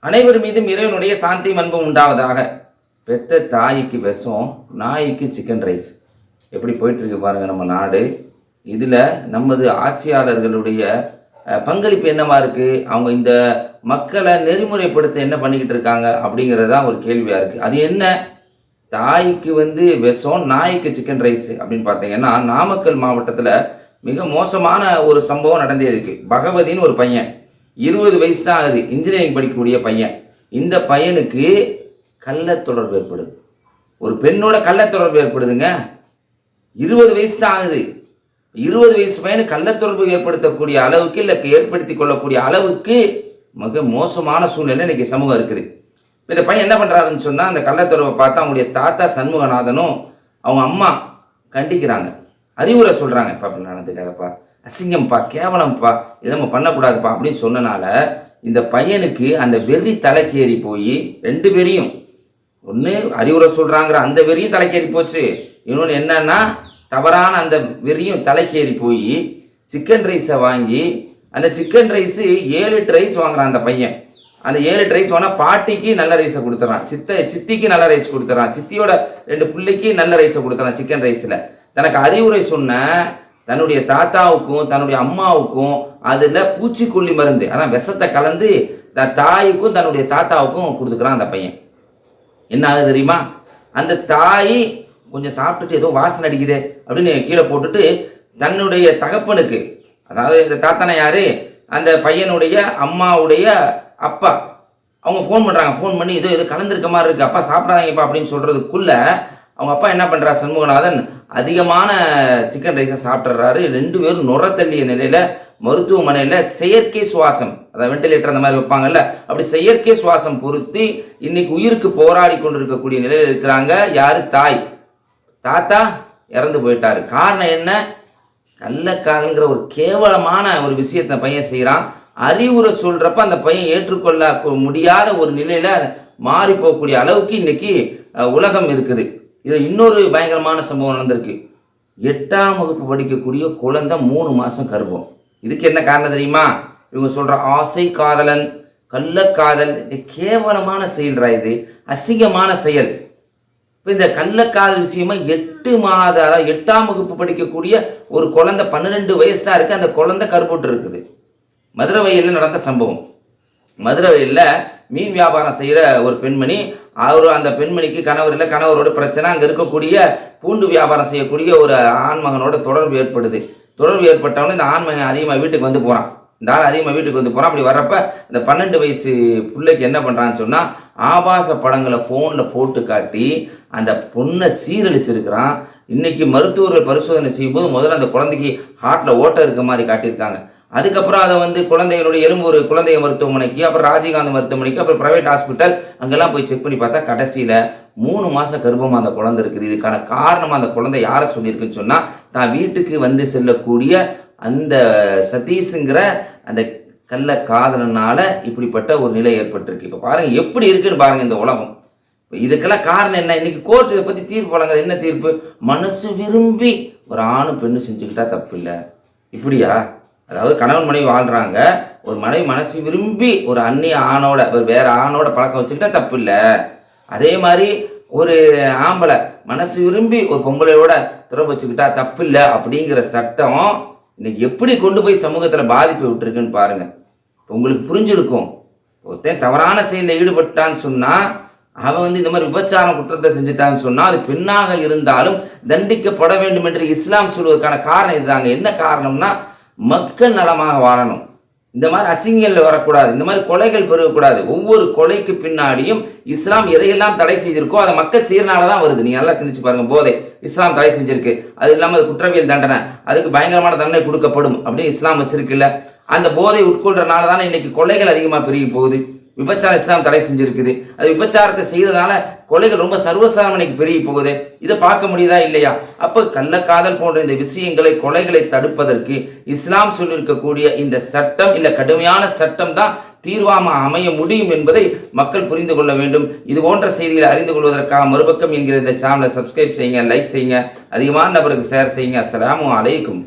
அனைவர் மீதும் இறைவனுடைய சாந்தி அன்பும் உண்டாவதாக. பெத்த தாய்க்கு விஷம், நாய்க்கு சிக்கன் ரைஸ். எப்படி போயிட்டுருக்கு பாருங்கள் நம்ம நாடு. இதில் நமது ஆட்சியாளர்களுடைய பங்களிப்பு என்னவா இருக்குது, அவங்க இந்த மக்களை நெறிமுறைப்படுத்த என்ன பண்ணிக்கிட்டு இருக்காங்க அப்படிங்கிறதான் ஒரு கேள்வியாக இருக்குது. அது என்ன, தாய்க்கு விஷம், நாய்க்கு சிக்கன் ரைஸ் அப்படின்னு பார்த்தீங்கன்னா, நாமக்கல் மாவட்டத்தில் மிக மோசமான ஒரு சம்பவம் நடந்தே இருக்குது. பகவதின்னு ஒரு பையன், 20 வயசு தான் ஆகுது, இன்ஜினியரிங் படிக்கக்கூடிய பையன். இந்த பையனுக்கு கள்ள தொடர்பு ஏற்படுது, ஒரு பெண்ணோட கள்ள தொடர்பு ஏற்படுதுங்க. 20 வயசு தான் ஆகுது. 20 வயசு பையனுக்கு கள்ள தொடர்பு ஏற்படுத்தக்கூடிய அளவுக்கு, இல்லை ஏற்படுத்தி கொள்ளக்கூடிய அளவுக்கு மிக மோசமான சூழ்நிலை இன்னைக்கு சமூகம் இருக்குது. இந்த பையன் என்ன பண்ணுறாருன்னு சொன்னால், அந்த கள்ள தொடர்பை பார்த்தா அவங்களுடைய தாத்தா சண்முகநாதனும் அவங்க அம்மா கண்டிக்கிறாங்க, அறிவுரை சொல்கிறாங்க. இப்போ அப்படி நடந்துக்காதப்பா, அசிங்கம்ப்பா, கேவலம்ப்பா, இதை நம்ம பண்ணக்கூடாதுப்பா அப்படின்னு சொன்னனால இந்த பையனுக்கு அந்த வெறி தலைக்கேறி போய், 2 பேரையும், ஒன்று அறிவுரை சொல்கிறாங்கிற அந்த வெறியும் தலைக்கேறி போச்சு, இன்னொன்று என்னன்னா தவறான அந்த வெறியும் தலைக்கேறி போய் சிக்கன் ரைஸை வாங்கி, அந்த சிக்கன் ரைஸு 7 லிட்டர் ரைஸ் வாங்குறான் அந்த பையன். அந்த 7 லிட்டர் ரைஸ் வாங்கினா பாட்டிக்கு நல்ல ரைஸை கொடுத்துறான், சித்திக்கு நல்ல ரைஸ் கொடுத்துறான், சித்தியோட 2 பிள்ளைக்கு நல்ல ரைஸை கொடுத்துறான். சிக்கன் ரைஸில் தனக்கு அறிவுரை சொன்ன தன்னுடைய தாத்தாவுக்கும் தன்னுடைய அம்மாவுக்கும் அதில் பூச்சிக்கொல்லி மருந்து, அதான் விஷத்தை கலந்து தாய்க்கும் தன்னுடைய தாத்தாவுக்கும் கொடுத்துக்கிறான் அந்த பையன். என்ன ஆகுது தெரியுமா, அந்த தாய் கொஞ்சம் சாப்பிட்டுட்டு ஏதோ வாசனை அடிக்குது அப்படின்னு கீழே போட்டுட்டு தன்னுடைய தகப்பனுக்கு, அதாவது இந்த தாத்தானா யாரு, அந்த பையனுடைய அம்மாவுடைய அப்பா, அவங்க ஃபோன் பண்ணுறாங்க. ஃபோன் பண்ணி ஏதோ கலந்துருக்க மாதிரி இருக்குது, அப்பா சாப்பிடாதீங்கப்பா அப்படின்னு சொல்கிறதுக்குள்ள அவங்க அப்பா என்ன பண்ணுறா, சண்முகநாதன் அதிகமான சிக்கன் ரைஸை சாப்பிட்றாரு. 2 பேரும் நுர தள்ளிய நிலையில் மருத்துவமனையில் செயற்கை சுவாசம், அதாவது வெண்டிலேட்டர் அந்த மாதிரி வைப்பாங்கல்ல, அப்படி செயற்கை சுவாசம் பொருத்தி இன்னைக்கு உயிருக்கு போராடி கொண்டு இருக்கக்கூடிய நிலையில் இருக்கிறாங்க. யார், தாய். தாத்தா இறந்து போயிட்டாரு. காரணம் என்ன, கள்ளக்காதல்ங்கிற ஒரு கேவலமான ஒரு விஷயத்தை பையன் செய்கிறான். அறிவுரை சொல்கிறப்ப அந்த பையன் ஏற்றுக்கொள்ள முடியாத ஒரு நிலையில் மாறி போகக்கூடிய அளவுக்கு இன்னைக்கு உலகம் இருக்குது. இது இன்னொரு பயங்கரமான சம்பவம் நடந்திருக்கு. 8ஆம் வகுப்பு படிக்கக்கூடிய குழந்தை 3 மாதம் கர்ப்பம். இதுக்கு என்ன காரணம் தெரியுமா, இவங்க சொல்கிற ஆசை காதலன், கள்ளக்காதல், கேவலமான செயல்ரா, இது அசிங்கமான செயல். இப்போ இந்த கள்ளக்காதல் விஷயமா 8ஆம் வகுப்பு படிக்கக்கூடிய ஒரு குழந்தை, 12 வயசு தான் இருக்குது, அந்த குழந்தை கருப்புட்டு இருக்குது. மதுரை வயலில் நடந்த சம்பவம். மதுரை வயலில் மீன் வியாபாரம் செய்கிற ஒரு பெண்மணி, அந்த பெண்மணிக்கு கணவர் இல்லை, கணவரோட பிரச்சனை. அங்கே இருக்கக்கூடிய பூண்டு வியாபாரம் செய்யக்கூடிய ஒரு ஆண்மகனோட தொடர்பு ஏற்படுது. தொடர்பு ஏற்பட்டவொடனே இந்த ஆண்மகன் அதிகமாக வீட்டுக்கு போகிறான். இந்த ஆள் அதிகமாக வீட்டுக்கு போகிறான். அப்படி வர்றப்ப இந்த 12 வயசு பிள்ளைக்கு என்ன பண்ணுறான்னு சொன்னால், ஆபாச படங்களை ஃபோனில் போட்டு காட்டி அந்த பொண்ணை சீரழிச்சிருக்கிறான். இன்றைக்கி மருத்துவர்கள் பரிசோதனை செய்யும்போது முதல்ல அந்த குழந்தைக்கு ஹார்ட்டில் ஓட்டை இருக்க மாதிரி காட்டியிருக்காங்க. அதுக்கப்புறம் அதை குழந்தைகளுடைய எலும்பூர் குழந்தைய மருத்துவமனைக்கு, அப்புறம் ராஜீவ்காந்தி மருத்துவமனைக்கு, அப்புறம் ப்ரைவேட் ஹாஸ்பிட்டல், அங்கெல்லாம் போய் செக் பண்ணி பார்த்தா கடைசியில் 3 மாத கர்ப்பமாக அந்த குழந்தை இருக்குது. இதுக்கான காரணமாக அந்த குழந்தை யாரை சொல்லியிருக்குன்னு சொன்னால், தான் வீட்டுக்கு செல்லக்கூடிய அந்த சதீஷுங்கிற அந்த கள்ள காதலனால் இப்படிப்பட்ட ஒரு நிலை ஏற்பட்டிருக்கு. இப்போ பாருங்கள் எப்படி இருக்குன்னு பாருங்கள் இந்த உலகம். இதுக்கெல்லாம் காரணம் என்ன, இன்னைக்கு கோர்ட் இதை பற்றி தீர்ப்பு வழங்க. என்ன தீர்ப்பு, மனசு விரும்பி ஒரு ஆணும் பெண்ணு செஞ்சுக்கிட்டா தப்பு இல்லை. இப்படியா, அதாவது கணவன் மனைவி வாழ்கிறாங்க, ஒரு மனைவி மனசு விரும்பி ஒரு அந்நிய ஆணோட, ஒரு வேற ஆணோட பழக்கம் வச்சுக்கிட்டா தப்பு இல்லை. அதே மாதிரி ஒரு ஆம்பளை மனசு விரும்பி ஒரு பொம்பளையோட தொடர்பு வச்சுக்கிட்டா தப்பு இல்லை அப்படிங்கிற சட்டம் இன்னைக்கு எப்படி கொண்டு போய் சமூகத்தில் பாதிப்பை விட்டுருக்குன்னு பாருங்கள். உங்களுக்கு புரிஞ்சிருக்கும். ஒருத்தன் தவறான செயலில் ஈடுபட்டான்னு சொன்னால், அவன் இந்த மாதிரி விபச்சாரம் குற்றத்தை செஞ்சுட்டான்னு சொன்னால், அது பெண்ணாக இருந்தாலும் தண்டிக்கப்பட வேண்டும் என்று இஸ்லாம் சொல்வதற்கான காரணம் இதுதாங்க. என்ன காரணம்னா, மக்கள் நலமாக வாழணும், இந்த மாதிரி அசிங்கங்கள் வரக்கூடாது, இந்த மாதிரி கொலைகள் பெருகக்கூடாது. ஒவ்வொரு கொலைக்கு பின்னாடியும் இஸ்லாம் எதையெல்லாம் தடை செய்திருக்கோ அதை மக்கள் செய்யறனால தான் வருது. நீங்கள் நல்லா சிந்திச்சு பாருங்க. போதை இஸ்லாம் தடை செஞ்சிருக்கு, அது இல்லாமல் அது குற்றவியல் தண்டனை, அதுக்கு பயங்கரமான தண்டனை கொடுக்கப்படும் அப்படின்னு இஸ்லாம் வச்சிருக்குல்ல. அந்த போதை உட்கொள்றதுனால தானே இன்னைக்கு கொலைகள் அதிகமாக பெருகி போகுது. விபச்சாரம் இஸ்லாம் தடை செஞ்சிருக்குது. அது விபச்சாரத்தை செய்யறதுனால கொலைகள் ரொம்ப சர்வசாதாரணக்கு பெருகி போகுது. இதை பார்க்க முடியுதா இல்லையா? அப்போ கள்ளக்காதல் போன்ற இந்த விஷயங்களை, கொலைகளை தடுப்பதற்கு இஸ்லாம் சொல்லியிருக்கக்கூடிய இந்த சட்டம், இல்லை கடுமையான சட்டம் தான் தீர்வாக அமைய முடியும் என்பதை மக்கள் புரிந்து கொள்ள வேண்டும். இது போன்ற செய்திகளை அறிந்து கொள்வதற்காக மறுபக்கம் என்கிற இந்த சேனலை சப்ஸ்கிரைப் செய்யுங்க, லைக் செய்யுங்க, அதிகமான நபருக்கு ஷேர் செய்யுங்க. அஸ்ஸலாமு அலைக்கும்.